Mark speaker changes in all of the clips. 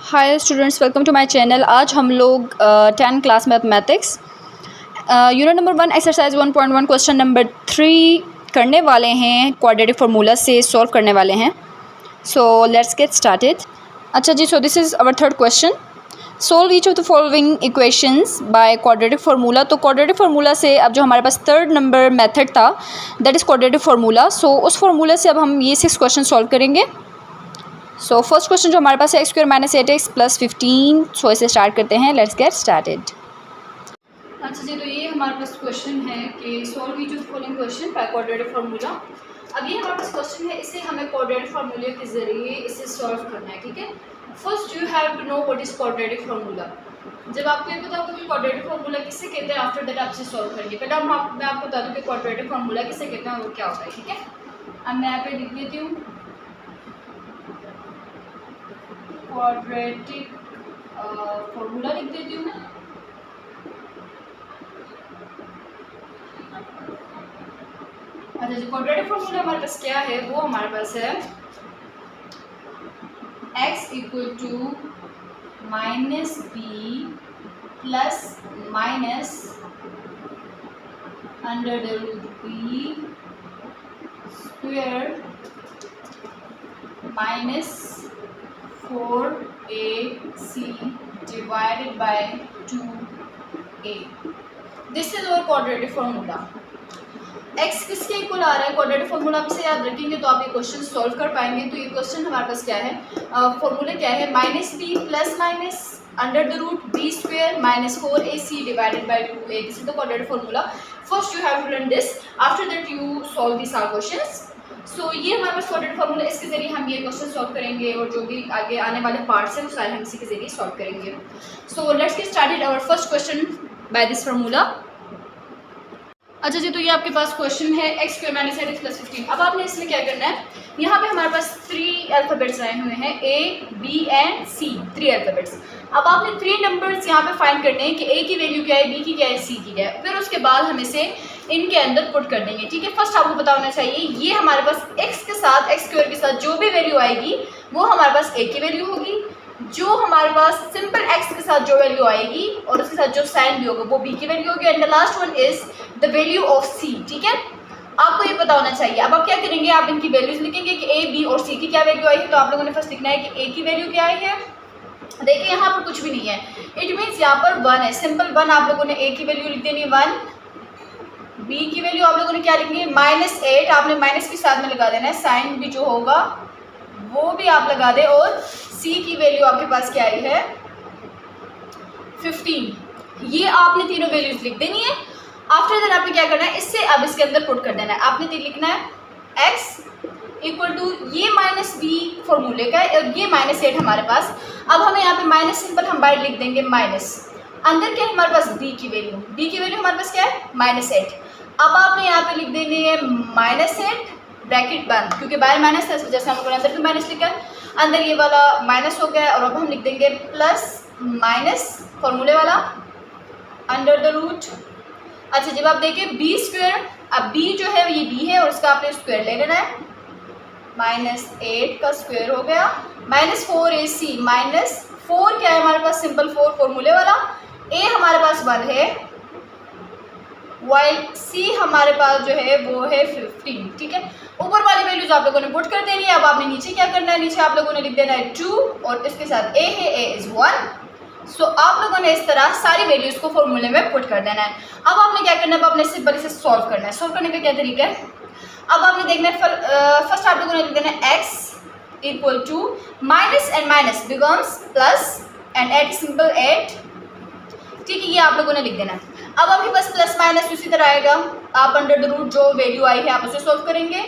Speaker 1: Hi students, welcome to my channel. आज हम लोग 10 class mathematics unit number 1 exercise 1.1 question number 3 करने वाले हैं। क्वाड्रेटिक फार्मूला से सॉल्व करने वाले हैं। So let's get started. अच्छा जी, so this is our third question. Solve each of the following equations by quadratic formula. तो क्वाड्रेटिक फार्मूला से अब जो हमारे पास थर्ड नंबर मेथड था that is quadratic formula. So उस फार्मूला से अब हम ये 6 क्वेश्चन सॉल्व करेंगे। सो फर्स्ट क्वेश्चन जो हमारे पास है x² - 8x + 15। सो इसे स्टार्ट करते हैं। Let's get started. अच्छा जी, तो ये हमारे पास क्वेश्चन है कि solve each of the following question by quadratic formula. अब ये हमारे पास क्वेश्चन है, इसे हमें क्वाड्रेटिक फार्मूले के ज़रिए इसे सॉल्व करना है। ठीक है, first you have to know what is quadratic formula. जब आपको ये पता होगा कि क्वाड्रेटिक फार्मूला किससे कहते हैं, आफ्टर दैट आप इसे सॉल्व करेंगे। पहले मैं आपको बता दूँ कि क्वाड्रेटिक फार्मूला किससे कहते हैं और वो क्या होता है। ठीक है, अब मैं यहाँ पे लिख देती हूँ क्वाड्रेटिक फार्मूला लिख देती हूँ मैं। अच्छा जी, क्वाड्रेटिक फार्मूला हमारे पास क्या है, वो हमारे पास है x = -b ± -4ac divided by 2a। This is और क्वाड्रेटिक फार्मूला। x किसके इक्वल आ रहा है क्वाड्रेटिक फार्मूला में से याद रखेंगे तो आप ये क्वेश्चन सॉल्व कर पाएंगे। तो ये क्वेश्चन हमारे पास क्या है, फार्मूला क्या है, -b ± -4ac divided by 2a। This is the quadratic formula. First you have to learn this, after that you solve this are questions. So ये हमारे पास क्वाड्रेटिक फार्मूला, इसके जरिए हम ये क्वेश्चन सॉल्व करेंगे और जो भी आगे आने वाले पार्ट्स हैं वो सारे हम इसी के जरिए सॉल्व करेंगे। So let's get started our first question by this formula. अच्छा जी, तो ये आपके पास क्वेश्चन है x² - 8x + 15। अब आपने इसमें क्या करना है, यहाँ पे हमारे पास 3 अल्फ़ाबेट्स आए हुए हैं, a, b and c, 3 alphabets. अब आपने 3 नंबर्स यहाँ पे फाइंड करने हैं कि a की वैल्यू क्या है, b की क्या है, c की क्या है। फिर उसके बाद हम इसे इनके अंदर पुट कर देंगे। ठीक है, फर्स्ट आपको पता होना चाहिए ये हमारे पास x के साथ, x² के साथ जो भी वैल्यू आएगी वो हमारे पास a की वैल्यू होगी। जो हमारे पास सिंपल x के साथ जो वैल्यू आएगी और उसके साथ जो साइन भी होगा वो b की वैल्यू होगी। And the last one is the value of c। ठीक है, आपको ये पता होना चाहिए। अब आप क्या करेंगे, आप इनकी वैल्यूज लिखेंगे कि a, b और c की क्या वैल्यू आई है। तो आप लोगों ने फर्स्ट लिखना है कि a की वैल्यू क्या आई है। देखिए यहाँ पर कुछ भी नहीं है, इट मीन्स यहाँ पर 1 है, सिंपल 1। आप लोगों ने a की वैल्यू लिख देनी 1, b की वैल्यू आप लोगों ने क्या लिखनी है, -8। आपने माइनस के साथ में लगा देना है, साइन भी जो होगा वो भी आप लगा दें। और c की वैल्यू आपके पास क्या आई है, 15। ये आपने तीनों वैल्यूज लिख देनी है। आफ्टर दैट आपने क्या करना है, इससे अब इसके अंदर पुट कर देना है। आपने लिखना है x = ये -b फॉर्मूले का है और ये -8 हमारे पास। अब हमें यहाँ पे माइनस सिंपल हम बाहर लिख देंगे माइनस, अंदर क्या है हमारे पास b की वैल्यू हमारे पास क्या है, -8। अब आपने यहाँ पे लिख देनी है -8 ब्रैकेट बंद, क्योंकि बाहर माइनस है इस वजह से हम लोगों ने अंदर भी माइनस लिखा है। अंदर ये वाला माइनस हो गया और अब हम लिख देंगे प्लस माइनस फॉर्मूले वाला अंडर द रूट। अच्छा, जब आप देखिए b², अब b जो है ये b है और इसका आपने स्क्वायर ले लेना है। -8 का स्क्वायर हो गया, -4ac, -4 क्या है हमारे पास, सिंपल 4 फॉर्मूले वाला। a हमारे पास 1 है, वाइल c हमारे पास जो है वो है 15। ठीक है, ऊपर वाली वैल्यूज आप लोगों ने पुट कर देनी है। अब आपने नीचे क्या करना है, नीचे आप लोगों ने लिख देना है 2 और इसके साथ a है, a इज़ 1। सो आप लोगों ने इस तरह सारी वैल्यूज को फॉर्मूले में पुट कर देना है। अब आपने क्या करना है, अब आपने सिंपल इसे सॉल्व करना है। सॉल्व करने का क्या तरीका है, अब आपने देखना है फर्स्ट आप लोगों ने लिख देना है x = minus and minus becomes plus and 8 simple 8। ठीक है, ये आप लोगों ने लिख देना है। अब आपके पास प्लस माइनस उसी तरह आएगा, आप अंडर द रूट जो वैल्यू आई है आप उसे सॉल्व करेंगे।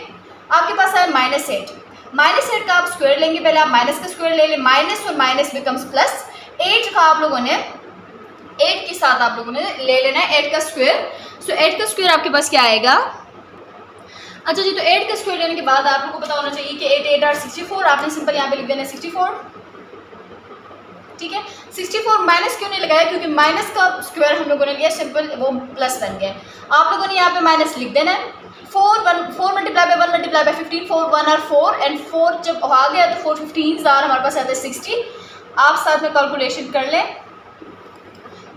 Speaker 1: आपके पास आया -8 का आप स्क्वायर लेंगे, पहले आप माइनस का स्क्वायर ले लें, माइनस और माइनस बिकम्स प्लस। 8 का आप लोगों ने 8 के साथ आप लोगों ने ले लेना है 8 का स्क्वायर। सो 8 का स्क्वायर आपके पास क्या आएगा। अच्छा जी, तो 8 का स्क्वायर लेने के बाद आप लोगों को पता होना चाहिए कि 8 8 are 64। आपने सिंपल यहाँ पे लिख देना है 64। ठीक है, 64 माइनस क्यों नहीं लगाया, क्योंकि माइनस का स्क्वायर हम लोगों ने लिया, सिंपल वो प्लस बन गया। आप लोगों ने यहाँ पे माइनस लिख देना है। 4 मल्टीप्लाई बाय 1 मल्टीप्लाई बाय 15, 4 1 और 4 एंड 4 जब आ गया तो 4 15 हमारे पास आता है 60। आप साथ में कैलकुलेशन कर लें,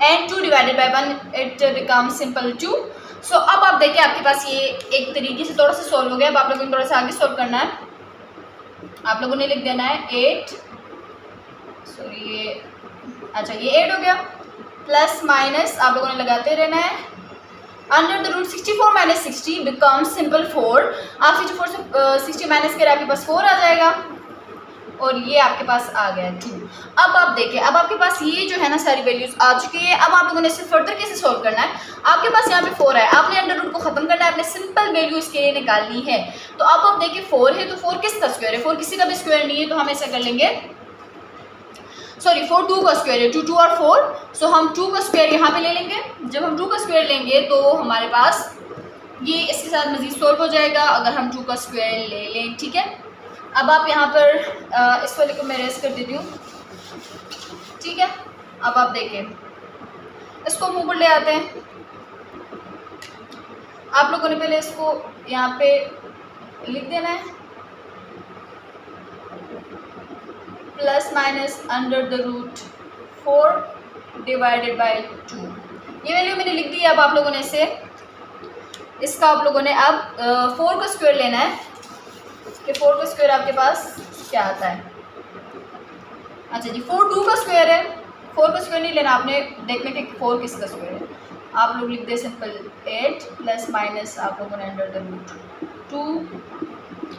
Speaker 1: and 2 divided by 1 it become simple 2। सो अब आप देखिए आपके पास ये एक तरीके से थोड़ा सा सॉल्व हो गया। अब आप लोगों ने थोड़ा सा आगे सॉल्व करना है। आप लोगों ने लिख देना है 8, सॉरी ये अच्छा ये 8 हो गया, प्लस माइनस आप लोगों ने लगाते रहना है, under the root 64 minus 60 become simple 4। आप 64 से 60 माइनस करें आपके पास 4 आ जाएगा, और ये आपके पास आ गया 2। अब आप देखें, अब आपके पास ये जो है ना सारी वैल्यूज आ चुकी है। अब आप लोगों ने इसे फर्दर कैसे सॉल्व करना है, आपके पास यहाँ पे 4 है, आपने अंडर रूट को खत्म करना है, आपने सिंपल वैल्यू इसके लिए निकालनी है। तो अब आप देखिए 4 है, तो 4 किसका स्क्वायर है, 4 किसी का भी स्क्वायर नहीं है, तो हम ऐसा कर लेंगे, सॉरी 4 2 का स्क्वायर है, 2 2 और 4, सो हम 2 का स्क्वायर यहाँ पे ले लेंगे। जब हम 2 का स्क्वायर लेंगे तो हमारे पास ये इसके साथ मजीद सॉल्व हो जाएगा अगर हम 2 का स्क्वायर ले लें, ठीक है। अब आप यहाँ पर इस वाले को मैं रेस कर देती हूँ, ठीक है। अब आप देखें, इसको मुंह पर ले आते हैं। आप लोगों ने पहले इसको यहाँ पे लिख देना है, plus minus under the root 4 divided by 2। ये वैल्यू मैंने लिख दी है। अब आप लोगों ने इसका आप लोगों ने अब 4 का स्क्वायर लेना है कि 4 का स्क्वायर आपके पास क्या आता है। अच्छा जी, 4 2 का स्क्वायर है, 4 का स्क्वायर नहीं लेना आपने, देखने के 4 किसका स्क्वायर है। आप लोग लिख दे सिंपल 8 प्लस माइनस आप लोगों ने अंडर द रूट 2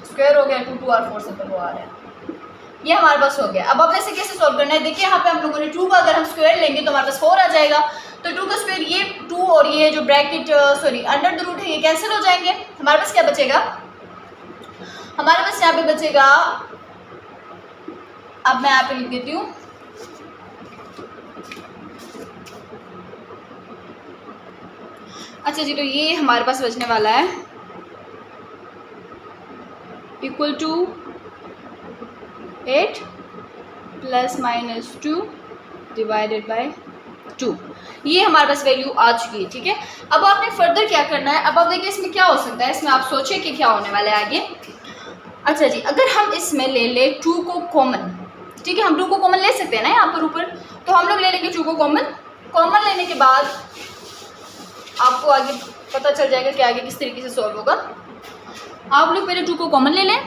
Speaker 1: स्क्वायर हो गया, 2 2 और 4 सिंपल वो आ रहा है। ये हमारे पास हो गया। अब आप ऐसे कैसे सॉल्व करना है, देखिए यहाँ पे हम लोगों ने 2 का अगर हम स्क्वायर लेंगे तो हमारे पास 4 आ जाएगा। तो 2 का स्क्वायर, ये 2 और ये जो bracket sorry under the root है ये कैंसिल हो जाएंगे। हमारे पास क्या बचेगा, हमारे पास यहाँ पे बचेगा, अब मैं यहाँ पे लिख देती हूँ, अच्छा जी, तो ये हमारे पास बचने वाला है equal to 8 plus minus 2 divided by 2। ये हमारे पास वैल्यू आ चुकी है, ठीक है। अब आपने फर्दर क्या करना है, अब आप देखिए इसमें क्या हो सकता है, इसमें आप सोचें कि क्या होने वाला है आगे। अच्छा जी, अगर हम इसमें ले ले 2 को कॉमन, ठीक है, हम 2 को कॉमन ले सकते हैं ना यहाँ पर ऊपर, तो हम लोग ले लेंगे 2 को कॉमन लेने के बाद आपको आगे पता चल जाएगा कि आगे किस तरीके से सॉल्व होगा। आप लोग पहले 2 को कॉमन ले लें।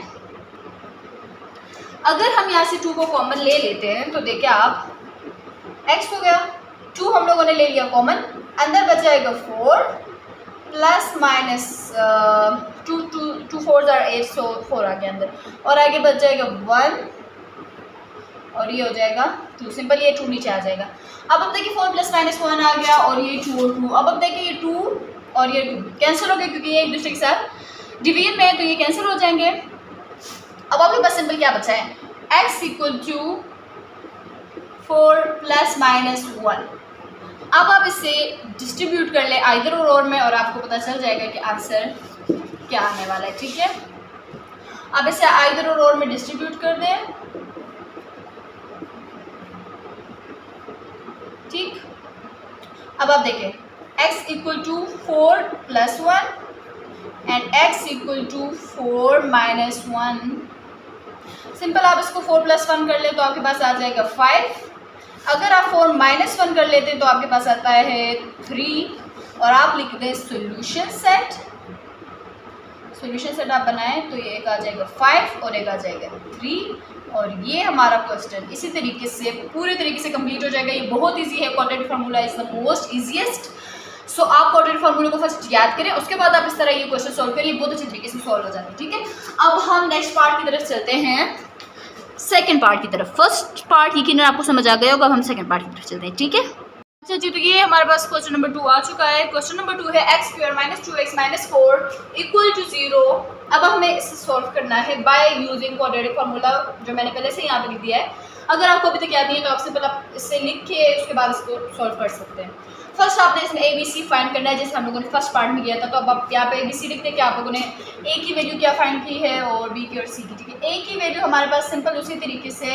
Speaker 1: अगर हम यहाँ से 2 को कॉमन ले लेते हैं तो देखिए आप x हो गया, 2 हम लोगों ने ले लिया कॉमन, अंदर बच जाएगा 4 प्लस माइनस 2 2 4 आर 8, सो 4 आ गया अंदर, और आगे बच जाएगा 1 और ये हो जाएगा 2, सिंपल ये 2 नीचे आ जाएगा। अब देखिए 4 प्लस माइनस 1 आ गया, और ये 2 और 2, अब देखिए ये 2 और ये 2 कैंसिल हो गए क्योंकि ये एक दूसरे के साथ डिवीजन में है, तो ये कैंसिल हो जाएंगे। अब आपके पास सिंपल क्या बचा है, x equal to 4 plus minus 1। अब आप इसे डिस्ट्रीब्यूट कर ले आइदर और में, और आपको पता चल जाएगा कि आंसर क्या आने वाला है, ठीक है। अब इसे आइदर और में डिस्ट्रीब्यूट कर दें, ठीक। अब आप देखें x equal to 4 plus 1 and x equal to 4 minus 1। Simple आप इसको 4 प्लस 1 कर ले तो आपके पास आ जाएगा 5। अगर आप 4 माइनस 1 कर लेते तो आपके पास आता है 3, और आप लिख दें सोल्यूशन सेट। सोल्यूशन सेट आप बनाएं तो ये एक आ जाएगा 5 और एक आ जाएगा 3, और ये हमारा क्वेश्चन इसी तरीके से पूरे तरीके से कंप्लीट हो जाएगा। ये बहुत इजी है, quadratic formula is the most easiest. So आप क्वाड्रेटिक फार्मूले को फर्स्ट याद करें, उसके बाद आप इस तरह ये क्वेश्चन सॉल्व करिए, बहुत अच्छे तरीके से सॉल्व हो जाता है, ठीक है। अब हम नेक्स्ट पार्ट की तरफ चलते हैं, सेकंड पार्ट की तरफ। फर्स्ट पार्ट यकीन आपको समझ आ गया होगा, अब हम सेकंड पार्ट की तरफ चलते हैं, ठीक है। अच्छा जी, तो ये हमारे पास क्वेश्चन नंबर 2 आ चुका है। क्वेश्चन नंबर 2 है x square minus 2x minus 4 equal to 0। अब हमें इसे सॉल्व करना है बाय यूजिंग क्वाड्रेटिक फार्मूला, जो मैंने पहले से यहाँ पे लिख दिया है। अगर आपको अभी तक याद नहीं है तो आप सिंपल आप इससे लिख के उसके बाद इसको सॉल्व कर सकते हैं। फर्स्ट आपने इसमें ABC फाइंड करना है, जैसे हम लोगों ने फर्स्ट पार्ट में किया था। तो अब आप यहाँ पे ABC लिखते हैं कि आप लोगों ने A की वैल्यू क्या फाइंड की है और B की और C की, ठीक है। A की वैल्यू हमारे पास सिंपल उसी तरीके से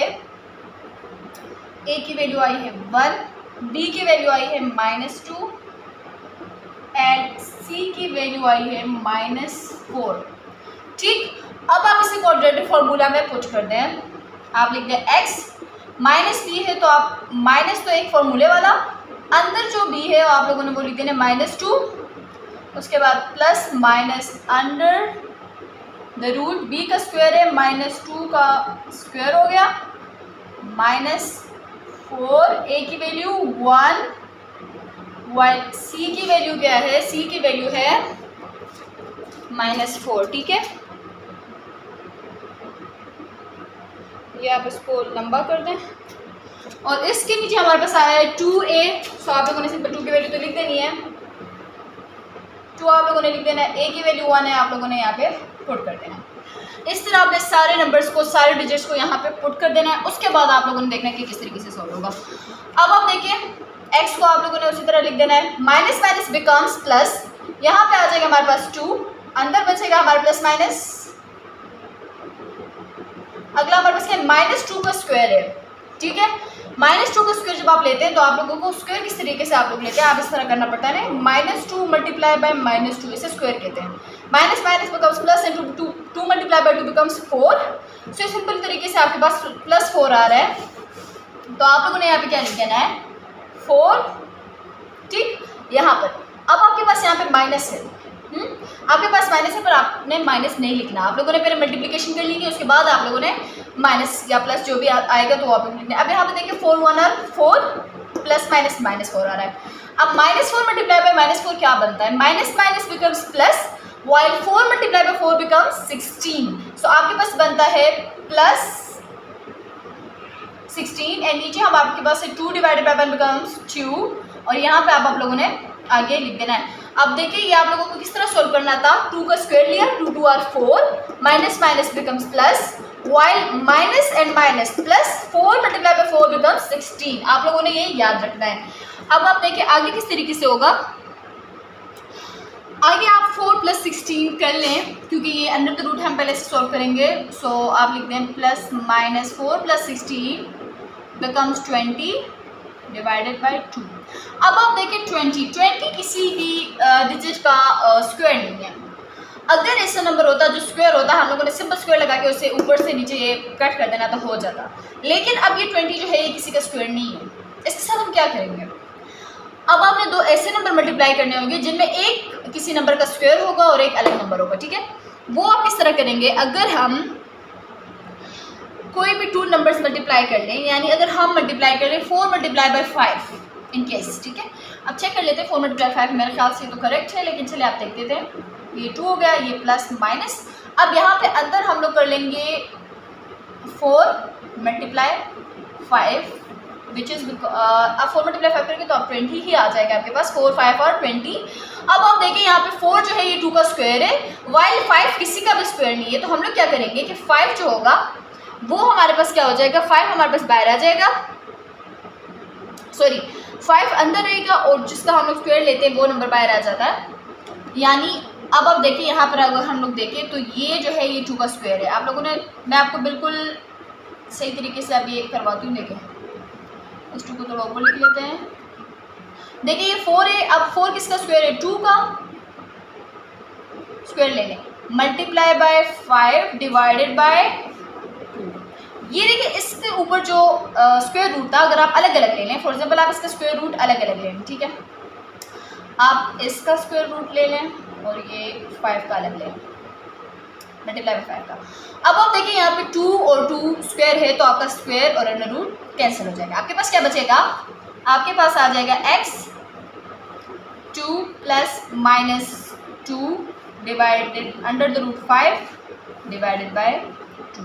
Speaker 1: A की वैल्यू आई है 1, B की वैल्यू आई है -2 एंड C की वैल्यू आई है -4, ठीक। अब आप इसे क्वाड्रेटिक फार्मूला में पुट कर दें। आप लिख दें x माइनस बी है तो आप माइनस तो एक फॉर्मूले वाला, अंदर जो बी है आप लोगों ने वो लिख देना -2, उसके बाद plus minus under the root B का स्क्वायर है -2 का स्क्वायर हो गया -4, ए की वैल्यू 1, वाई सी की वैल्यू क्या है, सी की वैल्यू है -4। ठीक है, ये आप इसको लंबा कर दें और इसके नीचे हमारे पास आया है 2a। सो आप लोगों ने सिंपल 2 की वैल्यू तो लिख देनी है, 2 आप लोगों ने लिख देना है, a की वैल्यू 1 है, आप लोगों ने यहाँ पे पुट कर देना है। इस तरह आपने सारे नंबर्स को, सारे डिजिट्स को यहाँ पे पुट कर देना है। उसके बाद आप लोगों ने देखना है कि किस तरीके से सॉल्व होगा। अब आप देखिए x को आप लोगों ने उसी तरह लिख देना है, माइनस माइनस बिकम्स प्लस, यहाँ पे आ जाएगा हमारे पास 2, अंदर बचेगा हमारे प्लस माइनस, अगला हमारे पास -2 का स्क्वायर है। ठीक है, -2 का स्क्वायर जब आप लेते हैं तो आप लोगों को स्क्वायर किस तरीके से आप लोग लेते हैं, आप इस तरह करना पड़ता है ना, -2 मल्टीप्लाई बाय -2, इसे स्क्वायर कहते हैं। Minus minus becomes plus into 2 multiply by 2 becomes 4। So simple तरीके से आपके पास +4 आ रहा है, तो आप लोगों ने यहाँ पे क्या लिख देना है 4। ठीक, यहाँ पर अब आपके पास यहाँ पे माइनस है, आपके पास माइनस है पर आपने माइनस नहीं लिखना, आप लोगों ने पहले मल्टीप्लिकेशन कर लेंगे, उसके बाद आप लोगों ने माइनस या प्लस जो भी आएगा तो आप लोग लिखना। अब यहाँ पे देखिए 4 1 और 4 प्लस माइनस -4 आ रहा है। अब -4 मल्टीप्लाई बाय -4 क्या बनता है, minus minus becomes plus, while 4 multiply by 4 becomes 16। सो आपके पास बनता है +16 एंड नीचे हम आपके पास 2 डिवाइडेड बाय 1 बिकम्स 2 और यहाँ पे आप लोगों ने आगे लिख देना है। अब देखिए ये आप लोगों को किस तरह सोल्व करना था, 2 का स्क्वायर लिया, 2 2 are 4, minus minus becomes plus, while minus and minus plus 4 multiply by 4 becomes 16। आप लोगों ने ये याद रखना है। अब आप देखिए आगे किस तरीके से होगा, आगे आप 4 + 16 कर लें क्योंकि ये अंडर द रूट हम पहले से सॉल्व करेंगे। सो आप लिख दें +-4 + 16 बिकम्स 20 डिवाइडेड बाय 2। अब आप देखिए 20 किसी भी डिजिट का स्क्वायर नहीं है। अगर ऐसा नंबर होता जो स्क्वायर होता, हम लोगों ने सिंपल स्क्वायर लगा के उसे ऊपर से नीचे ये कट कर देना तो हो जाता, लेकिन अब ये 20 जो है ये किसी का स्क्वायर नहीं है। इसके साथ हम क्या करेंगे, अब आपने 2 ऐसे नंबर मल्टीप्लाई करने होंगे जिनमें एक किसी नंबर का स्क्वायर होगा और एक अलग नंबर होगा। ठीक है, वो आप किस तरह करेंगे, अगर हम कोई भी 2 नंबर्स मल्टीप्लाई कर लें, यानी अगर हम मल्टीप्लाई कर लें 4 मल्टीप्लाई बाय 5 इन केस। ठीक है, अब चेक कर लेते हैं 4 मल्टीप्लाई 5 मेरे ख्याल से तो करेक्ट है, लेकिन चलिए आप देख देते हैं। ये 2 हो गया, ये प्लस माइनस, अब यहाँ पे अंदर हम लोग कर लेंगे 4 मल्टीप्लाई 5 विच इज़ अब 4 मल्टीप्लाई 5 करेंगे तो अब 20 ही आ जाएगा आपके पास, 4 5 और 20। अब आप देखिए यहाँ पे 4 जो है ये 2 का स्क्वायर है, वाइल 5 किसी का भी स्क्वायर नहीं है, तो हम लोग क्या करेंगे कि 5 जो होगा वो हमारे पास क्या हो जाएगा, 5 हमारे पास बाहर आ जाएगा, सॉरी 5 अंदर रहेगा और जिसका हम लोग स्क्वायर लेते हैं वो नंबर बाहर आ जाता है। यानी अब आप देखिए यहाँ पर अगर हम लोग देखें तो ये जो है ये 2 का स्क्वायर है। आप लोगों ने, मैं आपको बिल्कुल सही तरीके से अभी एक करवाती हूँ, देखिए इस 2 को थोड़ा ऊपर लिख लेते हैं। देखिए ये 4 है, अब 4 किसका स्क्वायर है, 2 का स्क्वायर ले लें, मल्टीप्लाई बाय 5 डिवाइडेड बाय 2। ये देखिए इसके ऊपर जो स्क्वायर रूट था अगर आप अलग अलग ले लें, फॉर एग्जांपल आप इसका स्क्वायर रूट अलग अलग ले लें, ठीक है, आप इसका स्क्वायर रूट ले लें और ये 5 का अलग ले लें, मल्टीप्लाई बाय 5 का। अब आप देखिए यहाँ पे 2 और 2 स्क्वायर है तो आपका स्क्वायर और अंडर रूट कैंसिल हो जाएगा। आपके पास क्या बचेगा, आपके पास आ जाएगा x 2 + -2 divided under the root 5 divided by 2।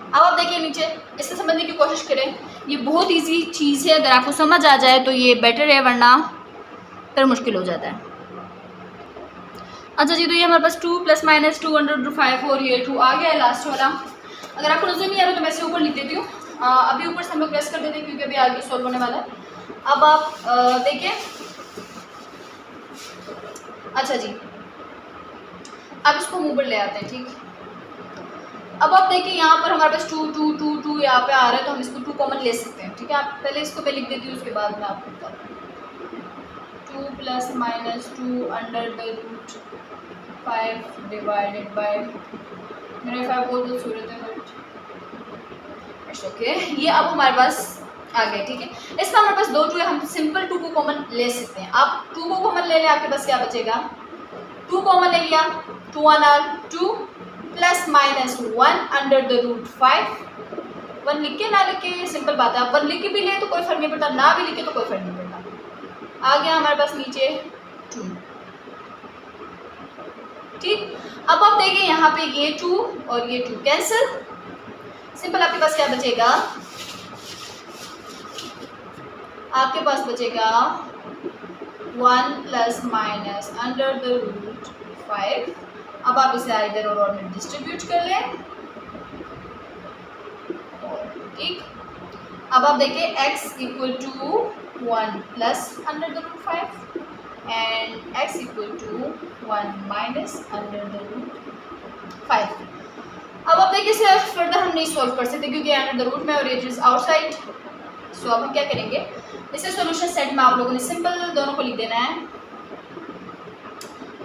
Speaker 1: अब आप देखिए नीचे इससे समझने की कोशिश करें, ये बहुत इजी चीज़ है, अगर आपको समझ आ जाए तो ये बेटर है, वरना फिर मुश्किल हो जाता है। अच्छा जी, तो ये हमारे पास 2 + -2 अंडर रूट 5 और ये 2 आ गया है लास्ट वाला। अगर आपको नजर नहीं आ रहा तो मैं इसे ऊपर लिख देती हूँ, अभी ऊपर से हम लोग प्रेस कर देते हैं क्योंकि अभी आगे सॉल्व होने वाला है। अब आप देखिए, अच्छा जी अब इसको मुँह पर ले आते हैं, ठीक। अब आप देखिए यहाँ पर हमारे पास 2 2 2 2 यहाँ पे आ रहा है तो हम इसको 2 कॉमन ले सकते हैं, ठीक है। आप पहले इसको मैं लिख देती हूँ, उसके बाद मैं आपको बताती हूँ। 2 + -2 under the root 5 divided by, मेरे 5 बहुत सूरत है बट नेक्स्ट ओके, ये अब हमारे पास आ गया, ठीक है। इसमें हमारे पास 2 2 है, हम सिंपल 2 को कॉमन ले सकते हैं। आप 2 को कॉमन ले लें, आपके पास क्या बचेगा, 2 कॉमन ले लिया, 2 1 are 2 plus minus 1 under the root 5। 1 लिख के ना लिख के सिंपल बात है, आप 1 लिख के भी ले तो कोई फर्क नहीं पड़ता, ना भी लिखे तो कोई फर्क नहीं पड़ता। आ गया हमारे पास नीचे 2, ठीक। अब आप देखिए यहाँ पे ये 2 और ये 2 कैंसिल, सिंपल आपके पास क्या बचेगा, आपके पास बचेगा 1 plus minus under the root 5। अब आप इसे इधर और में डिस्ट्रीब्यूट कर लें, ठीक। अब आप देखिए x equal to 1 plus under the root 5 and x equal to 1 minus under the root 5। अब आप देखिए इसे फर्दर हम नहीं सॉल्व कर सकते क्योंकि अंडर द रूट में और इट इज आउटसाइड। सो अब हम क्या करेंगे, इसे सॉल्यूशन सेट में आप लोगों ने सिंपल दोनों को लिख देना है,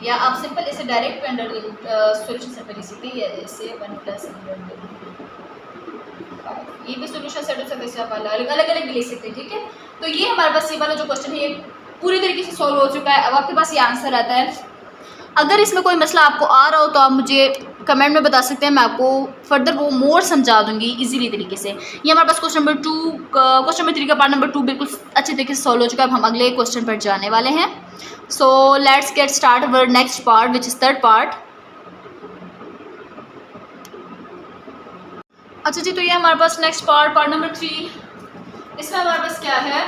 Speaker 1: या आप सिंपल इसे direct under the root solution set में लिख सकते हैं, या इसे 1 प्लस अंडर द रूट 5, ये भी सॉल्यूशन सेट हो सकता है, इसे आप अलग अलग भी लिख सकते हैं, ठीक है। तो ये हमारे पास ये वाला जो क्वेश्चन है ये पूरी तरीके से सॉल्व हो चुका है। अब आपके पास ये आंसर आता है। अगर इसमें कोई मसला आपको आ रहा हो तो आप मुझे कमेंट में बता सकते हैं, मैं आपको फर्दर वो मोर समझा दूंगी इजीली तरीके से। ये हमारे पास क्वेश्चन नंबर 2 क्वेश्चन नंबर 3 का पार्ट नंबर 2 बिल्कुल अच्छे तरीके से सॉल्व हो चुका है। अब हम अगले क्वेश्चन पर जाने वाले हैं। So let's get start our next part which is third part. अच्छा जी, तो ये हमारे पास नेक्स्ट पार्ट नंबर 3। इसमें हमारे पास क्या है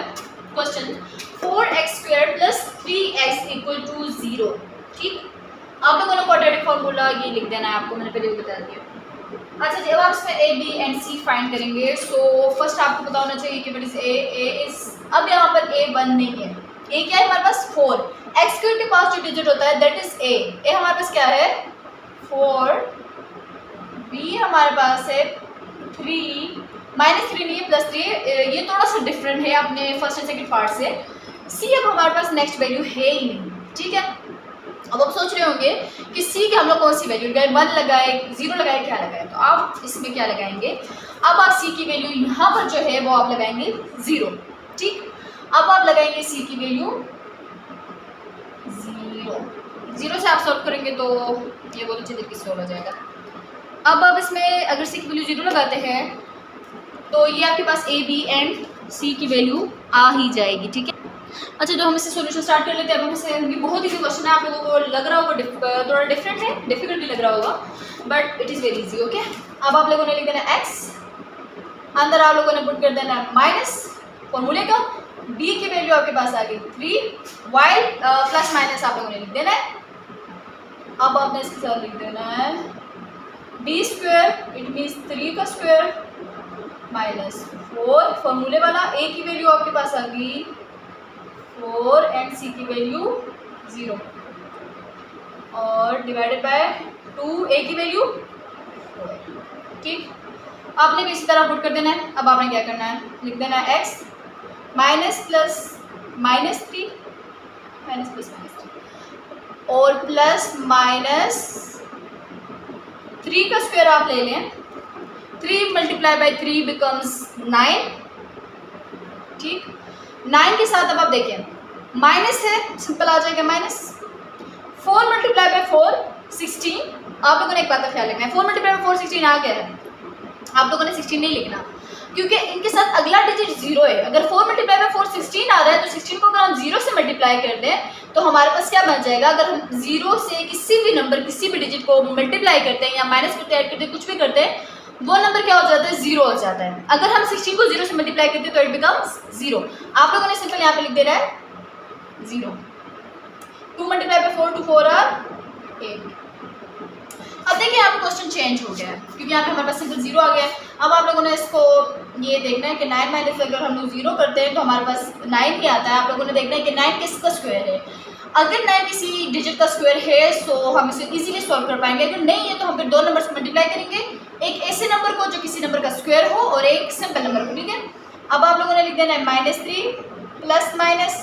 Speaker 1: question, 4x² plus 3x equal to 0, ठीक। आप लोगों ने क्वाड्रेटिक फार्मूला ये लिख देना है, आपको मैंने पहले भी बता दिया। अच्छा, जब आप इसमें A B and C find करेंगे, सो फर्स्ट आपको पता होना चाहिए कि व्हाट इज ए इज, अब यहाँ पर ए 1 नहीं है, ए क्या है हमारे पास 4, x² के पास जो डिजिट होता है दैट इज ए हमारे पास क्या है 4, बी हमारे पास है 3, -3 नहीं है +3, ये थोड़ा सा डिफरेंट है अपने फर्स्ट एंड सेकंड पार्ट से। सी अब हमारे पास नेक्स्ट वैल्यू है ही नहीं, ठीक है। अब आप सोच रहे होंगे कि सी के हम लोग कौन सी वैल्यू लगाए, 1 लगाए, 0 लगाए, क्या लगाए, तो आप इसमें क्या लगाएंगे, अब आप सी की वैल्यू यहाँ पर जो है वो आप लगाएंगे 0, ठीक। अब आप लगाएंगे सी की वैल्यू 0 से आप सॉल्व करेंगे तो ये बहुत अच्छे तरीके से सॉल्व हो जाएगा। अब आप इसमें अगर सी की वैल्यू 0 लगाते हैं तो ये आपके पास ए बी एंड सी की वैल्यू आ ही जाएगी, ठीक है। अच्छा, जो हम इसे सॉल्यूशन स्टार्ट कर लेते हैं। अब हम इसे, ये बहुत इजी क्वेश्चन है, आप लोगों को लग रहा होगा थोड़ा डिफरेंट है, डिफिकल्ट भी लग रहा होगा, but it is very easy, okay. अब आप लोगों ने लिख देना x, अंदर आप लोगों ने पुट कर देना माइनस फॉर्मूले का, b की वैल्यू आपके पास आ गई 3, वाइल प्लस माइनस आप लोगों ने लिख देना है। अब आपने इसके साथ लिख देना है b², इट मीन्स 3 का स्क्वायर माइनस 4, फॉर्मूले वाला, a की वैल्यू आपके पास आ गई 4 एंड सी की वैल्यू 0 और डिवाइडेड बाय 2, ए की वैल्यू 4, ठीक। आपने भी इसी तरह पुट कर देना है। अब आपने क्या करना है, लिख देना है x माइनस प्लस -3 और प्लस माइनस 3 का स्क्वायर आप ले लें, 3 मल्टीप्लाई बाई 3 बिकम्स 9, ठीक। 9 के साथ अब आप देखें माइनस है, सिंपल आ जाएगा माइनस, 4 मल्टीप्लाई बाई 4 16। आप लोगों ने एक बात का ख्याल रखना है, 4 मल्टीप्लाई बाई 4 16 आ गया है, आप लोगों ने 16 नहीं लिखना क्योंकि इनके साथ अगला डिजिट 0 है। अगर 4 मल्टीप्लाई बाई 4 16 आ रहा है तो 16 को अगर हम 0 से मल्टीप्लाई कर दें तो हमारे पास क्या बन जाएगा, अगर हम 0 से किसी भी नंबर किसी भी डिजिट को मल्टीप्लाई करते हैं या माइनस करते हैं, ऐड करते हैं, कुछ भी करते हैं, वो नंबर क्या हो जाता है 0 हो जाता है। अगर हम 16 को 0 से मल्टीप्लाई करते हैं तो इट बिकम्स 0। आप लोगों ने सिंपल यहाँ पे लिख देना है 0। 2 मल्टीप्लाई बाई 4 2 4 आर 8। अब देखिए यहाँ पे क्वेश्चन चेंज हो गया है क्योंकि यहाँ पे हमारे पास सिंपल 0 आ गया है। अब आप लोगों ने इसको ये देखना है कि 9 माइनस अगर हम लोग 0 करते हैं तो हमारे पास 9 ही आता है। आप लोगों ने देखना है कि 9 किसका स्क्वायर है। अगर 9 किसी डिजिट का स्क्वायर है तो हम इसे इजीली सॉल्व कर पाएंगे, अगर नहीं है तो हम फिर 2 नंबर से मल्टीप्लाई करेंगे, एक ऐसे नंबर को जो किसी नंबर का स्क्वायर हो और एक सिंपल नंबर को, ठीक है। अब आप लोगों ने लिख देना है -3 प्लस माइनस,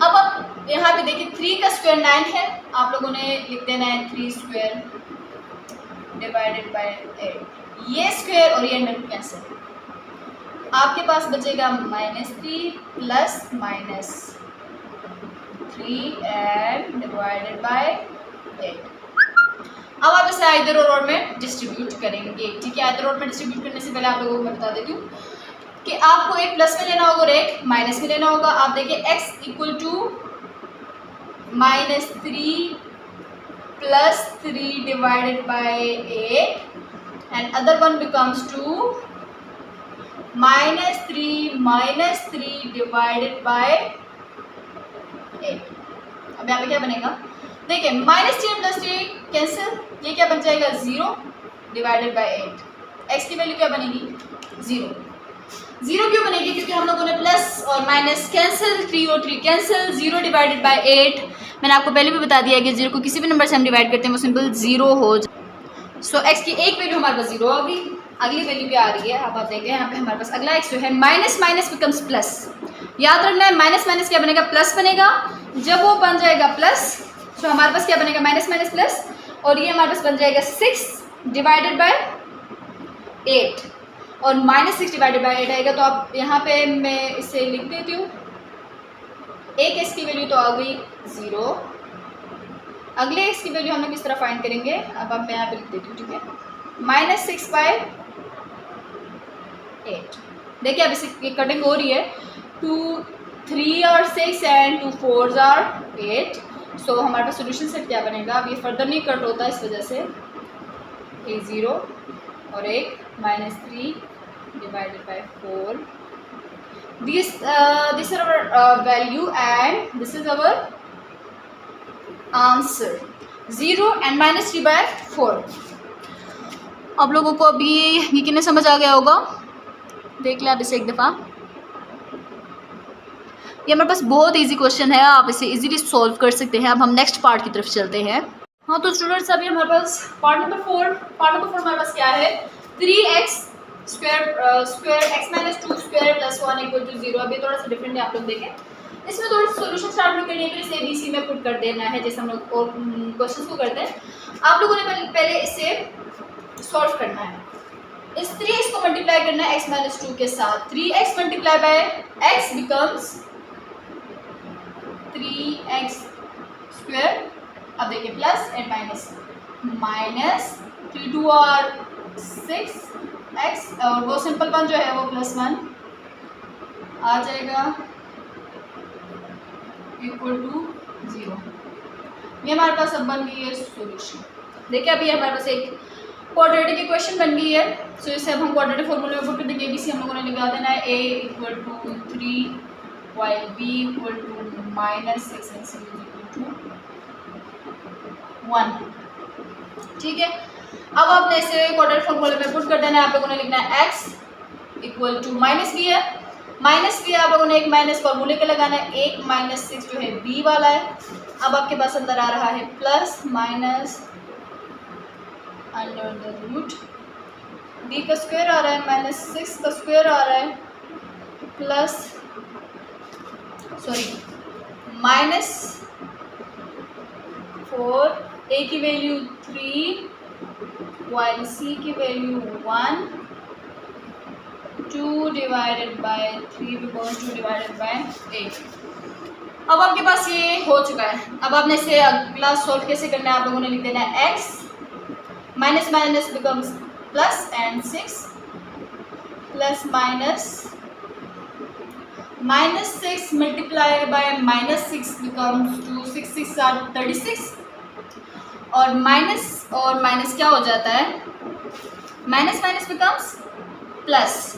Speaker 1: अब आप यहाँ पे देखिए 3 का स्क्वायर 9 है, आप लोगों ने लिख देना है 3 स्क्वायर डिवाइडेड बाय 8। ये स्क्वायर और ये अंडर कैंसिल, आपके पास बचेगा -3 प्लस -3 एंड डिवाइडेड बाय 8। अब आप इसे आइदर और में डिस्ट्रीब्यूट करेंगे, ठीक है। आइदर और में डिस्ट्रीब्यूट करने से पहले आप लोगों को मैं बता देती हूँ कि आपको एक प्लस में लेना होगा और एक माइनस में लेना होगा। आप देखिए x equal to -3 plus 3 divided by 8 and other one becomes to -3 divided by 8। अब यहाँ पे क्या बनेगा, देखिए -3 प्लस 3 कैंसिल, ये क्या बन जाएगा 0 डिवाइडेड बाय 8। x की वैल्यू क्या बनेगी 0 क्यों बनेगी, क्योंकि हम लोगों ने प्लस और माइनस कैंसिल, 3 और 3 कैंसिल, 0 डिवाइडेड बाय 8। मैंने आपको पहले भी बता दिया कि 0 को किसी भी नंबर से हम डिवाइड करते हैं वो सिंपल 0 हो जाए। सो x की एक वैल्यू हमारे पास 0 आ गई। अगली वैल्यू क्या आ रही है, अब आप देखिए यहाँ पे हमारे पास अगला x जो है माइनस माइनस बिकम्स प्लस। याद रखना है माइनस माइनस क्या बनेगा, प्लस बनेगा। जब वो बन जाएगा प्लस तो हमारे पास क्या बनेगा माइनस माइनस प्लस, और ये हमारे पास बन जाएगा 6 डिवाइडेड बाय 8 और -6 डिवाइडेड बाय 8 आएगा। तो आप यहाँ पे मैं इसे लिख देती हूँ, एक x की वैल्यू तो आ गई 0। अगले x की वैल्यू हम लोग किस तरह फाइंड करेंगे, अब मैं यहाँ पे लिख देती हूँ, ठीक है, -6 बाय 8। देखिए अब इसे कटिंग हो रही है, 2 3 और 6 एंड 2 4 और 8। सो हमारे पास सोल्यूशन सेट क्या बनेगा, अब ये फर्दर नहीं कट होता इस वजह से, एक 0 और एक -3 divided by 4। This is our value and this is our answer, 0 and -3 by 4। आप लोगों को अभी ये कितने समझ आ गया होगा, देख लें आप इसे एक दफ़ा। ये हमारे पास बहुत इजी क्वेश्चन है, आप इसे इजीली सॉल्व कर सकते हैं। अब हम नेक्स्ट पार्ट की तरफ चलते हैं। हाँ तो स्टूडेंट्स अभी हमारे पास पार्ट नंबर 4 हमारे पास क्या है, 3x square x minus 2 square plus 1 equal to 0। अभी थोड़ा सा डिफरेंट है, आप लोग देखें। इसमें थोड़ा सा सोल्यूशन स्टार्ट नहीं करनी है, फिर इसे ABC में पुट कर देना है जैसे हम लोग और क्वेश्चन को करते हैं। आप लोगों ने पहले इसे सॉल्व करना है। इस 3x को मल्टीप्लाई करना है x माइनस 2 के साथ। 3x multiply by x becomes 3x square. अब देखिए प्लस एंड माइनस 3 2 और 6x और वो सिंपल वन जो है वो +1 आ जाएगा इक्वल टू 0। ये हमारे पास अब बन गई है सॉल्यूशन। देखिए अभी हमारे पास एक क्वाड्रेटिक इक्वेशन बन गई है। सो इसे अब हम क्वाड्रेटिक फॉर्मूले में पुट कर देंगे। ABC हम लोगों ने निकाल देना है a equal to 3 while b equal to -6 and c equal to 1। ठीक है, अब आपने इसे क्वाड्रेटिक फॉर्मूले में पुट कर देना है। आप लोगों ने लिखना है x इक्वल टू -b है, -b आप लोगों ने एक माइनस फॉर्मूले का लगाना है, एक -6 जो है b वाला है। अब आपके पास अंदर आ रहा है plus minus under the root b का स्क्वायर आ रहा है, -6 का स्क्वायर आ रहा है, प्लस -4, a की वैल्यू 3 while c की value 1, 2 divided by 3 because 2 divided by 8। अब आपके पास ये हो चुका है। अब आपने इसे अगला सॉल्व कैसे करना है, आप लोगों ने लिख देना है x minus minus becomes plus and 6 plus -6 multiply by -6 becomes to 6 6 are 36 और माइनस क्या हो जाता है, minus minus becomes plus.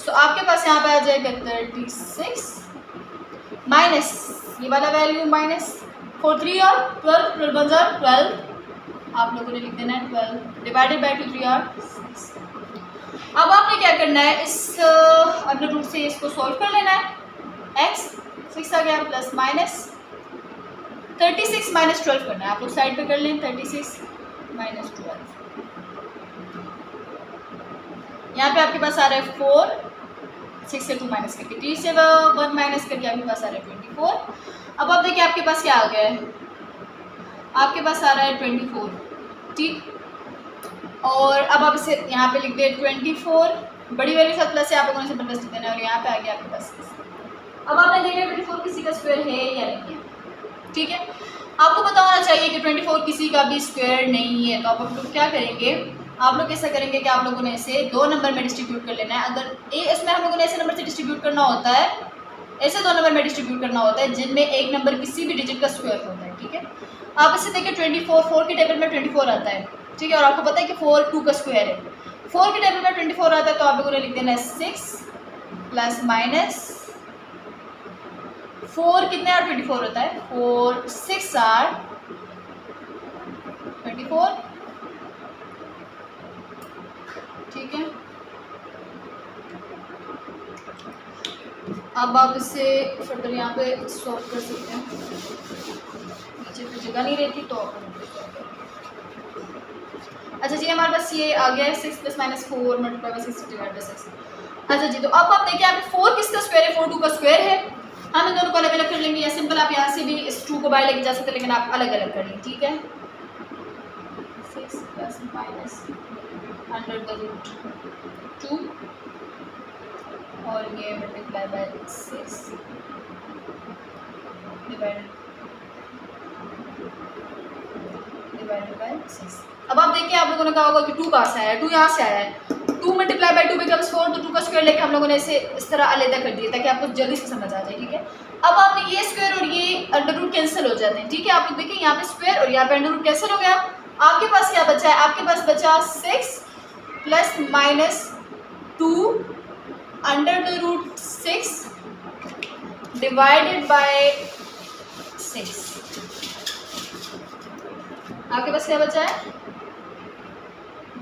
Speaker 1: So आपके पास यहाँ पे आ जाएगा 36 माइनस ये वाला वैल्यू -4 3 और 12 12 आप लोगों ने लिख देना है 12 डिवाइडेड बाय 2 3 और 6। अब आपने क्या करना है, इस अंडर रूट से इसको सॉल्व कर लेना है। x 6 आ गया प्लस माइनस 36 -12 करना है। आप लोग साइड पे कर लें, 36 -12। यहाँ पे आपके पास आ रहा है 4, 6 से 2 माइनस करके 3 से 1 माइनस करके आपके पास आ रहा है 24। अब आप देखिए आपके पास क्या आ गया है, आपके पास आ रहा है 24। ठीक, और अब आप इसे यहाँ पे लिख दें 24, बड़ी वैल्यू के साथ प्लस है, आप लोगों ने सिंपल प्लस लिख देना है, और यहाँ पे आ गया आपके पास 6। अब आपने देखा 24 किसी का स्क्वायर है या नहीं है, ठीक है। आपको पता होना चाहिए कि 24 किसी का भी स्क्वायर नहीं है, तो आप लोग क्या करेंगे, आप लोग ऐसा करेंगे कि आप लोगों ने इसे 2 नंबर में डिस्ट्रीब्यूट कर लेना है। अगर इसमें हम लोगों ने ऐसे नंबर से डिस्ट्रीब्यूट करना होता है, ऐसे 2 नंबर में डिस्ट्रीब्यूट करना होता है जिनमें एक नंबर किसी भी डिजिट का स्क्वायर होता है, ठीक है। आप इसे देखिए 24, 4 के टेबल में 24 आता है, ठीक है, और आपको पता है कि 4 2 का स्क्वायर है, 4 के टेबल में 24 आता है, तो आप लोगों ने लिख देना है 6 प्लस माइनस 4 कितने और 24 होता है, 4 6 आर 24, ठीक है। अब आप इसे फर्दर यहाँ पे सॉल्व कर सकते हैं, नीचे तो जगह नहीं रहती तो अच्छा जी, हमारे पास ये आ गया है 6 plus minus 4 multiply by 6 divide by 6। अच्छा जी, तो अब आप देखिए आप 4 किसका स्क्वायर है, 4 2 का स्क्वायर है। हम इन दोनों को अलग अलग कर लेंगे, या सिंपल आप यहाँ से भी इस 2 को बाहर लेके जा सकते हैं, लेकिन आप अलग अलग कर लेंगे, ठीक है। 6 plus minus under the root 2 और ये मल्टीप्लाई बाय 6 डिवाइडेड बाय 6। अब आप देखिए आप लोगों ने कहा होगा कि 2 कहाँ से आया है, 2 यहाँ से आया है, 2 मल्टीप्लाई बाय 2 बिकम्स 4, तो 2 का स्क्वायर लेके हम लोगों ने इसे इस तरह अलग कर दिया ताकि आपको जल्दी से समझ आ जाए, ठीक है। अब आपने ये स्क्वायर और ये अंडर रूट कैंसिल हो जाते हैं, ठीक है। आप लोग देखिए यहाँ पे स्क्वायर और यहाँ पे अंडर रूट कैंसिल हो गया, आपके पास क्या बचा है, आपके पास बचा 6 plus minus 2 under the root 6 divided by 6। आपके पास क्या बचा है,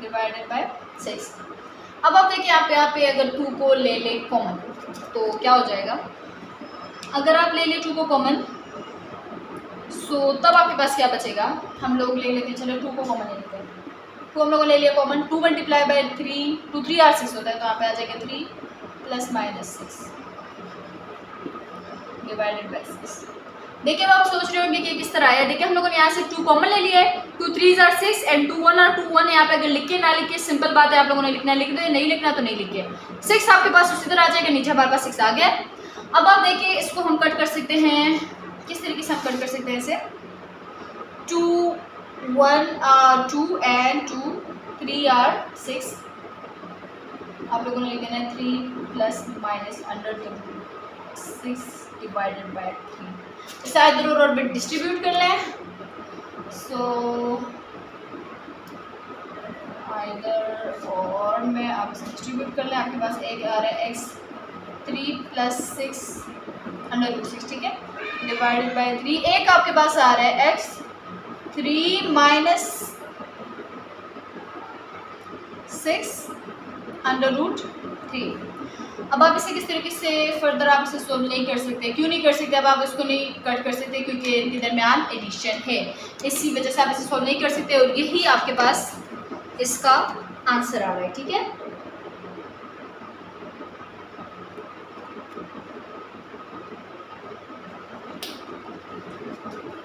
Speaker 1: डिवाइडेड बाय 6। अब आप देखिए यहाँ पे अगर 2 को ले ले कॉमन तो क्या हो जाएगा, अगर आप ले ले 2 को कॉमन सो तब आपके पास क्या बचेगा, हम लोग ले लेते हैं, चलो 2 को कॉमन ले लेते हैं, 2 हम लोगों ने ले लिया कॉमन, 2 मल्टीप्लाई बाय 3, 2 3 और 6 होता है, तो यहाँ पे आ जाएगा 3 प्लस माइनस 6 डिवाइडेड बाय 6। देखिए अब आप सोच रहे होंगे कि किस तरह आया, देखिए हम लोगों ने यहाँ से 2 कॉमन ले लिया है, 2 3 आर 6 एंड 2 1 और 2 1 यहाँ पे अगर लिखे ना लिखे सिंपल बात है, आप लोगों ने लिखना है लिख दो, नहीं लिखना तो नहीं लिखिए। 6 आपके पास उसी तरह आ जाएगा, नीचे हमारे पास 6 आ गया। अब आप देखिए इसको हम कट कर सकते हैं, किस तरीके से हम कट कर सकते हैं इसे, 2 1 2 एंड 2 3 आर 6, आप लोगों ने लिख देना है 3 plus minus under the root 6 divided by 3। इसे इधर और बिट डिस्ट्रीब्यूट कर लें, सो इधर और में आप इसे डिस्ट्रीब्यूट कर लें, आपके पास एक आ रहा है x 3 प्लस 6 अंडर रूट 6, ठीक है, डिवाइडेड बाय 3। एक आपके पास आ रहा है x 3 माइनस 6 अंडर रूट 3। अब आप इसे किस तरीके से फर्दर आप इसे सोल्व नहीं कर सकते, क्यों नहीं कर सकते, अब आप इसको नहीं कट कर सकते क्योंकि इनके दरमियान एडिशन है, इसी वजह से आप इसे सोल्व नहीं कर सकते, और यही आपके पास इसका आंसर आ रहा है, ठीक है।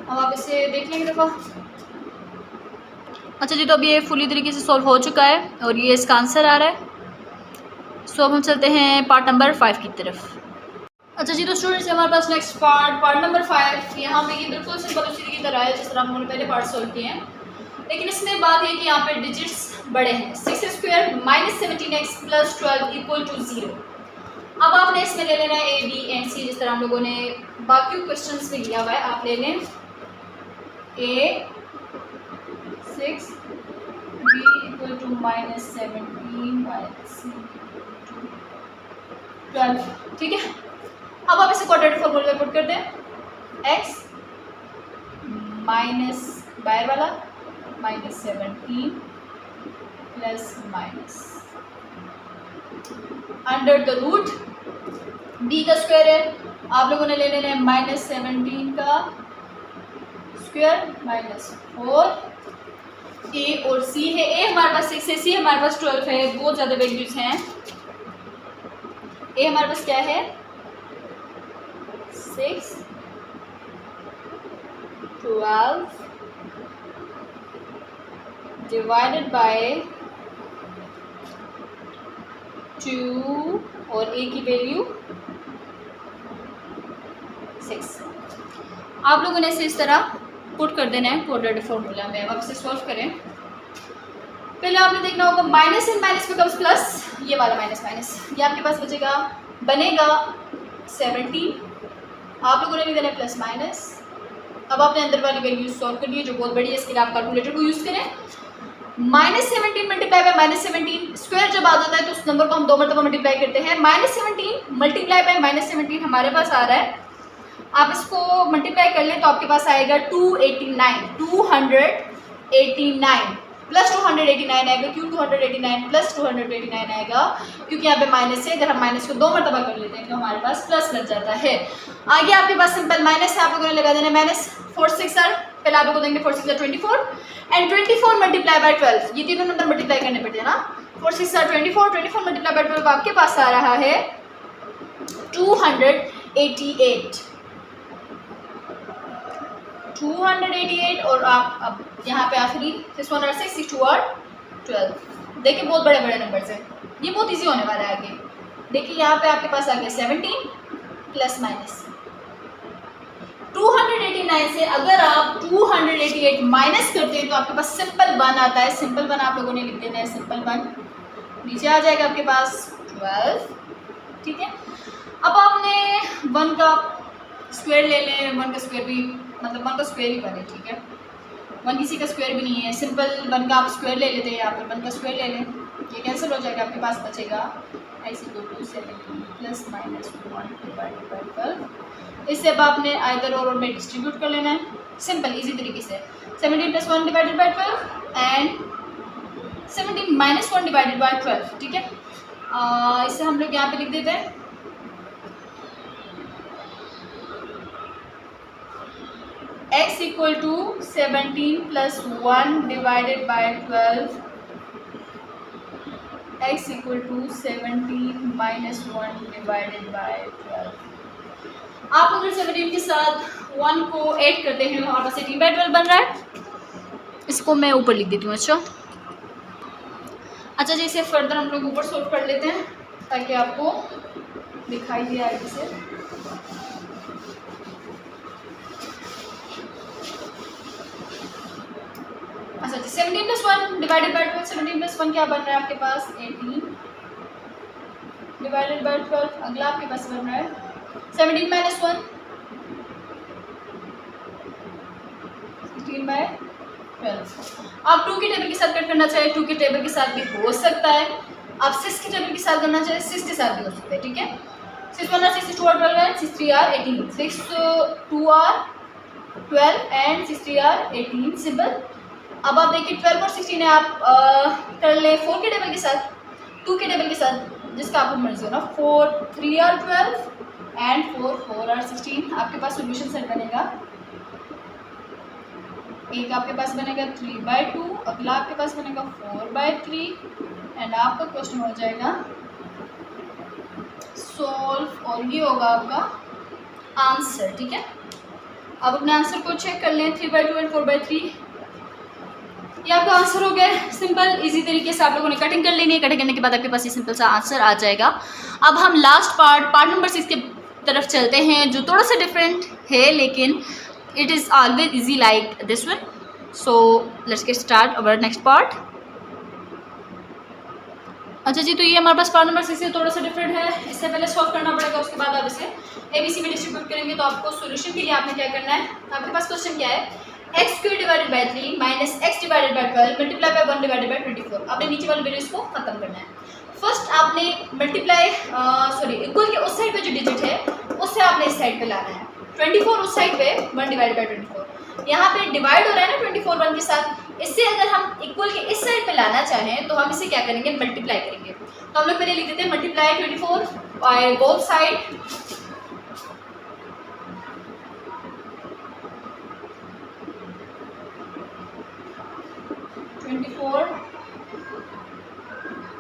Speaker 1: अब आप इसे देख लेंगे देखो। अच्छा जी, तो अब ये फुली तरीके से सॉल्व हो चुका है और ये इसका आंसर आ रहा है। सो अब हम चलते हैं पार्ट नंबर 5 की तरफ। अच्छा जी, तो स्टूडेंट्स हमारे पास नेक्स्ट पार्ट नंबर 5। यहाँ पे ये बिल्कुल सिंपल उसी की तरह है जिस तरह हम लोगों ने पहले पार्ट सॉल्व किए हैं, लेकिन इसमें बात है कि यहाँ पे डिजिट्स बड़े हैं, 6 square minus 17x plus 12 equal to 0। अब आपने इसमें ले लेना है a b एंड c, जिस तरह हम लोगों ने बाकी क्वेश्चन में लिया हुआ है। आप ले लें a 6 b equal to minus 17 minus c 12, ठीक है। अब आप इसे क्वाड्रेटिक फॉर्मूले में पुट कर दें, x माइनस बाहर वाला minus 17 plus minus under the root b का स्क्वायर है, आप लोगों ने ले लेना है माइनस 17 का स्क्वायर माइनस 4, a और c है, a हमारे पास 6 है, c हमारे पास 12 है, बहुत ज़्यादा वैल्यूज हैं। a हमारे पास क्या है 6 12 डिवाइडेड बाय 2 और a की वैल्यू 6। आप लोगों ने इसे इस तरह पुट कर देना है क्वाड्रेटिक फॉर्मूला में। अब इसे सॉल्व करें। पहले आपने देखना होगा माइनस इन माइनस बिकम्स प्लस, ये वाला माइनस माइनस, ये आपके पास बचेगा, बनेगा 17। आप लोगों ने लिख देना है प्लस माइनस। अब आपने अंदर वाली वैल्यू सॉल्व करनी है जो बहुत बड़ी है, इसके लिए आप कैलकुलेटर को यूज़ करें। -17 मल्टीप्लाई बाय -17, स्क्वायर जब आ जाता है तो उस नंबर को हम 2 मरतबा मल्टीप्लाई करते हैं। -17 मल्टीप्लाई बाय -17 हमारे पास आ रहा है, आप इसको मल्टीप्लाई कर लें तो आपके पास आएगा 289 प्लस 289 आएगा। क्यों 289 प्लस 289 आएगा? क्योंकि यहाँ पे माइनस है, अगर हम माइनस को 2 मरतबा कर लेते हैं तो हमारे पास प्लस लग जाता है। आगे आपके पास सिंपल माइनस है, आप लोगों ने लगा देना माइनस 4 6 आर, पहले आप लोगों को देंगे 4 6 24 एंड 24 मल्टीप्लाई बाय 12, ये तीनों नंबर मल्टीप्लाई करने पड़ते हैं ना। 4 6 आर 24 मल्टीप्लाई बाय 12 आपके पास आ रहा है 288 और आप अब यहाँ पे आखिरी 6 1 6 6 2 और 12। देखिए बहुत बड़े बड़े नंबर्स हैं, ये बहुत इजी होने वाला है आगे। देखिए यहाँ पे आपके पास आ गया 17 प्लस माइनस 289 से अगर आप 288 माइनस करते हैं तो आपके पास सिंपल 1 आता है। सिंपल 1 आप लोगों ने लिख देना है, सिंपल 1 नीचे आ जाएगा आपके पास 12। ठीक है, अब आपने 1 का स्क्वायर ले लें, 1 का स्क्वायर भी मतलब 1 का स्क्वायर ही बने। ठीक है, 1 किसी का स्क्वायर भी नहीं है, सिंपल 1 का आप स्क्वायर ले लेते हैं, यहाँ पर 1 का स्क्वायर ले लें, ये कैंसिल हो जाएगा, आपके पास बचेगा x = 17 plus minus 1 divided by 12। इससे अब आपने आइदर और में डिस्ट्रीब्यूट कर लेना है सिंपल इजी तरीके से। 17 plus 1 divided by 12 and 17 minus 1 divided by 12। ठीक है, इसे हम लोग यहाँ पे लिख देते हैं x = 17 plus 1 divided by 12, x = 17 minus 1 divided by 12। आप अगर 17 के साथ 1 को ऐड करते हैं तो हमारे पास 18/12 बन रहा है। इसको मैं ऊपर लिख देती हूँ। अच्छा जी, इसे फर्दर हम लोग ऊपर सॉल्व कर लेते हैं ताकि आपको दिखाई दे आगे से। अच्छा जी, 17 प्लस 1 डिवाइडेड बाय 12, 17 प्लस 1 क्या बन रहा है आपके पास 18 डिवाइडेड बाय 12। अगला आपके पास बन रहा है 17 माइनस 1 16/12। आप 2 की टेबल के साथ कट करना चाहें 2 की टेबल के साथ भी हो सकता है, आप 6 की टेबल के साथ करना चाहें 6 के साथ भी हो सकता है। ठीक है, 6 1 6 2 और 12 6 3 are 18, 6 2 are 12 and 6 3 are 18 simple. अब आप देखिए 12 और 16 है, आप कर ले 4 के टेबल के साथ, 2 के टेबल के साथ, जिसका आपको मर्जी हो ना। 4 3 आर 12 एंड 4 4 आर 16। आपके पास सोल्यूशन सेट बनेगा, एक आपके पास बनेगा 3/2, अगला आपके पास बनेगा 4/3 एंड आपका क्वेश्चन हो जाएगा सॉल्व और ये होगा आपका आंसर। ठीक है, अब अपने आंसर को चेक कर लें 3/2 एंड 4/3, ये आपका आंसर हो गया। सिंपल इजी तरीके से आप लोगों ने कटिंग कर लेनी है, कटिंग करने के बाद आपके पास ये सिंपल सा आंसर आ जाएगा। अब हम लास्ट पार्ट नंबर 6 की तरफ चलते हैं जो थोड़ा सा डिफरेंट है लेकिन it is always easy like this one. So let's get start our next part. अच्छा जी, तो ये हमारे पास पार्ट नंबर 6 से थोड़ा सा डिफरेंट है, इससे पहले सॉल्व करना पड़ेगा, उसके बाद आप इसे ABC में डिस्ट्रीब्यूट करेंगे। तो आपको सॉल्यूशन के लिए आपने क्या करना है, आपके पास क्वेश्चन क्या है, x² divided by 3 minus x divided by 12 multiply by 1 divided by 24। आपने नीचे वाले वैल्यूज को खत्म करना है। फर्स्ट आपने मल्टीप्लाई इक्वल के उस साइड पे जो डिजिट है उससे आपने इस साइड पे लाना है। 24 उस साइड पे 1 डिवाइडेड बाय 24, यहाँ पे डिवाइड हो रहा है ना 24 1 के साथ। इससे अगर हम इक्वल के इस साइड पे लाना चाहें तो हम इसे क्या करेंगे, मल्टीप्लाई करेंगे। तो हम लोग पहले लिख देते हैं multiply 24 by both side,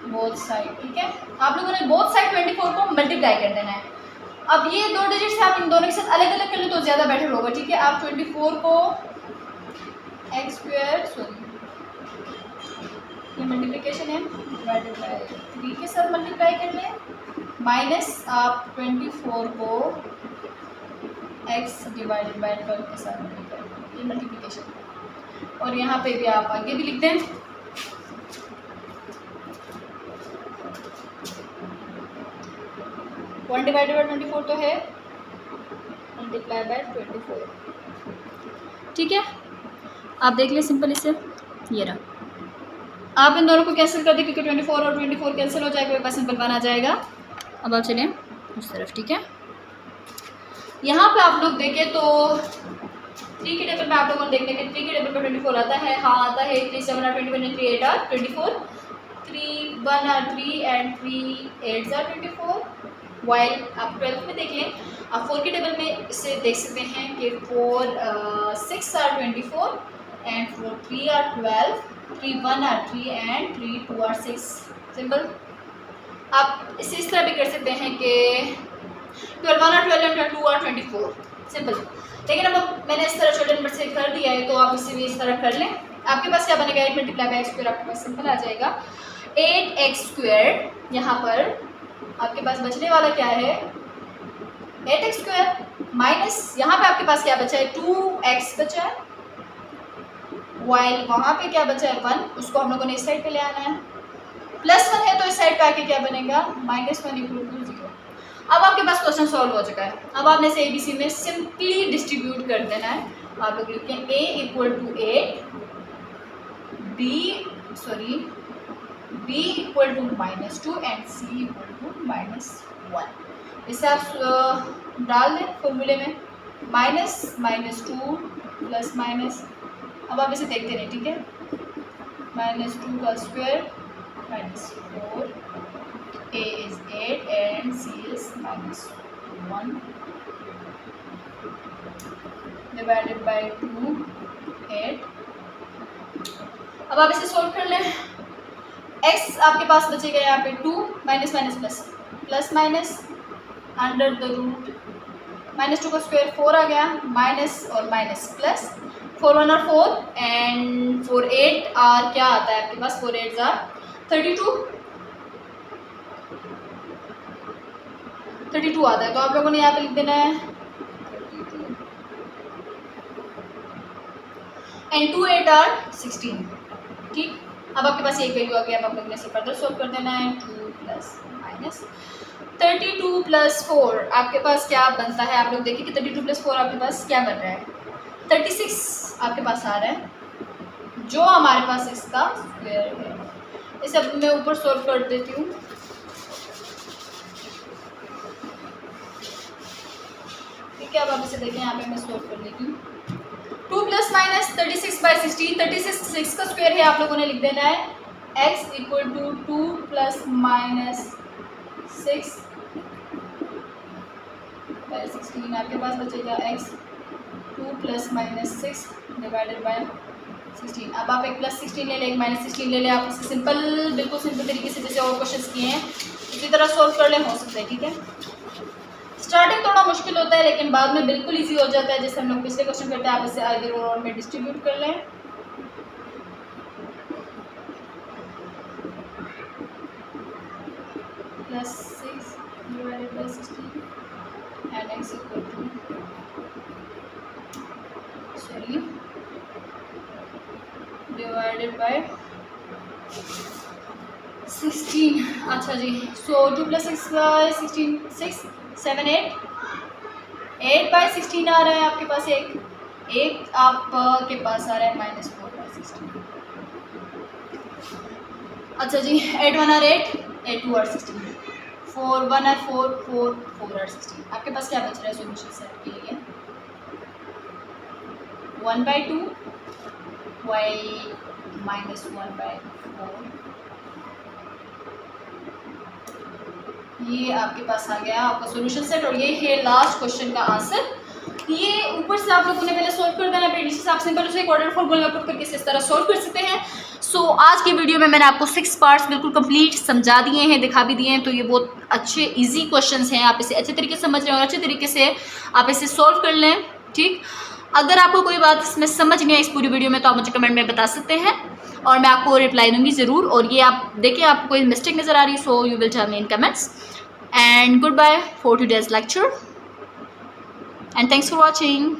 Speaker 1: both side. ठीक है, आप लोगों ने बोथ साइड 24 को मल्टीप्लाई कर देना है। अब ये दो डिजिट्स आप इन दोनों के साथ अलग अलग कर ले तो ज़्यादा बेटर होगा। ठीक है, आप 24 को x² ये मल्टीप्लिकेशन है डिवाइडेड बाय 3 के साथ मल्टीप्लाई कर लें, माइनस आप 24 को x डिवाइडेड बाय 12 के साथ मल्टीप्लाई करें, ये मल्टीप्लिकेशन। और यहाँ पे भी आप आगे भी लिख दें, वन डिवाइडेड बाय 24 तो है, मल्टीप्लाई बाय 24, ठीक है। आप देख लें सिंपल इसे, ये रहा। आप इन दोनों को कैंसिल कर दें क्योंकि 24 और 24 कैंसिल हो जाएगा, मेरे पास सिंपल बना जाएगा। अब आप चलें उस तरफ, ठीक है। यहाँ पे आप लोग देखें तो 3 के टेबल में आप लोगों ने देखने के 3 के टेबल पर 24 आता है, हाँ आता है। 3 7 are 21 and 3 8 are 24, 3 1 are 3 and 3 8 are 24। While आप 12 में देख लें, आप 4 के टेबल में इसे देख सकते हैं कि 4 6 are 24 and 4 3 are 12, 3 1 are 3 and 3 2 are 6। Simple. आप इसे इस तरह भी कर सकते हैं कि 12 1 आर 12 एंड 2 आर 24। सिंपल। लेकिन अब मैंने इस तरह छोटे नंबर से कर दिया है तो आप इसे भी इस तरह कर लें। आपके पास क्या बनेगा, 8 मल्टीप्लाई बाई एक्स स्क्वायर आपके पास सिंपल आ जाएगा। 8x स्क्वायर, यहाँ पर आपके पास बचने वाला क्या है 8x स्क्वायर, माइनस यहाँ पे आपके पास क्या बचा है 2x बचा है, वाइल वहाँ पे क्या बचा है 1, उसको हम लोगों ने इस साइड पे ले आना है। प्लस 1 है तो इस साइड पे आके क्या बनेगा -1 = 0। अब आपके पास क्वेश्चन सॉल्व हो चुका है। अब आपने इसे ABC में सिंपली डिस्ट्रीब्यूट कर देना है। आप लोग लिखते हैं A = 8, B = -2 एंड C = -1। इसे आप डाल दें फॉर्मूले में, -2 प्लस माइनस। अब आप इसे देखते रहे, ठीक है। -2 का square -4, A is 8 and C is -1 divided by 2 8। अब आप इसे सॉल्व कर लें। x आपके पास बचेगा यहाँ पे 2 minus minus plus, plus minus under the root, -2 का स्क्वायर 4 आ गया, माइनस और माइनस प्लस, 4 1 और 4 एंड 4 8 आर क्या आता है आपके पास 4 8 आर 32 आता है। तो आप लोगों ने यहाँ पे लिख देना है 32 एंड 2 8 आर 16, ठीक। अब आपके पास एक वैल्यू आ गई। अब आप लोगों ने इसे फर्दर सॉल्व कर देना है। 2 प्लस माइनस 32 प्लस 4 आपके पास क्या बनता है। आप लोग देखिए कि 32 प्लस 4 आपके पास क्या बन रहा है 36 आपके पास आ रहा है, जो हमारे पास इसका स्क्वायर है। इसे अब मैं ऊपर सॉल्व कर देती हूँ। ठीक है, अब आप इसे देखें, यहाँ पे मैं सॉल्व कर लेती हूँ। 2 प्लस माइनस 36 बाई 16, 36 का स्क्वायर है, आप लोगों ने लिख देना है x = 2 प्लस माइनस 6 बाई 16। आपके पास बचेगा x 2 plus minus 6 divided bye 16। अब आप एक प्लस 16 ले लें, एक माइनस 16 ले लें। आप इसे सिंपल, बिल्कुल सिंपल तरीके से जैसे और क्वेश्चन किए हैं उसी तरह सॉल्व कर लें, हो सकता है। ठीक है, स्टार्टिंग थोड़ा मुश्किल होता है लेकिन बाद में बिल्कुल इजी हो जाता है। जैसे हम लोग पिछले क्वेश्चन करते हैं, आप इसे आइदर और में डिस्ट्रीब्यूट कर लें। +6 divided bye 16 and x divided by 16। अच्छा जी, सो 2 + 6 बाई 16 6 7 8 बाई 16 आ रहा है आपके पास। एक आपके पास आ रहा है -4 बाई 16। अच्छा जी, 8 1 are 8, 8 2 are 16, 4 1 are 4, 4 4 are 16। आपके पास क्या बच रहा है सॉल्यूशन सेट के लिए 1/2 y -1/4। ये आपके पास आ गया आपका सॉल्यूशन सेट और ये है लास्ट क्वेश्चन का आंसर। ये ऊपर से आप लोगों ने पहले सॉल्व कर देना, फिर नीचे से आप सिंपल उसे क्वाड्रेटिक फॉर्मूला पुट करके इस तरह सॉल्व कर सकते हैं। सो आज की वीडियो में मैंने आपको 6 पार्ट्स बिल्कुल कंप्लीट समझा दिए हैं, दिखा भी दिए हैं। तो ये बहुत अच्छे इजी क्वेश्चंस हैं, आप इसे अच्छे तरीके से समझ रहे हैं और अच्छे तरीके से आप इसे सॉल्व कर लें। ठीक, अगर आपको कोई बात इसमें समझ नहीं आई इस पूरी वीडियो में तो आप मुझे कमेंट में बता सकते हैं और मैं आपको रिप्लाई दूंगी ज़रूर। और ये आप देखिए आपको कोई मिस्टेक नज़र आ रही है, so you will tell me in comments. And goodbye for today's lecture and thanks for watching.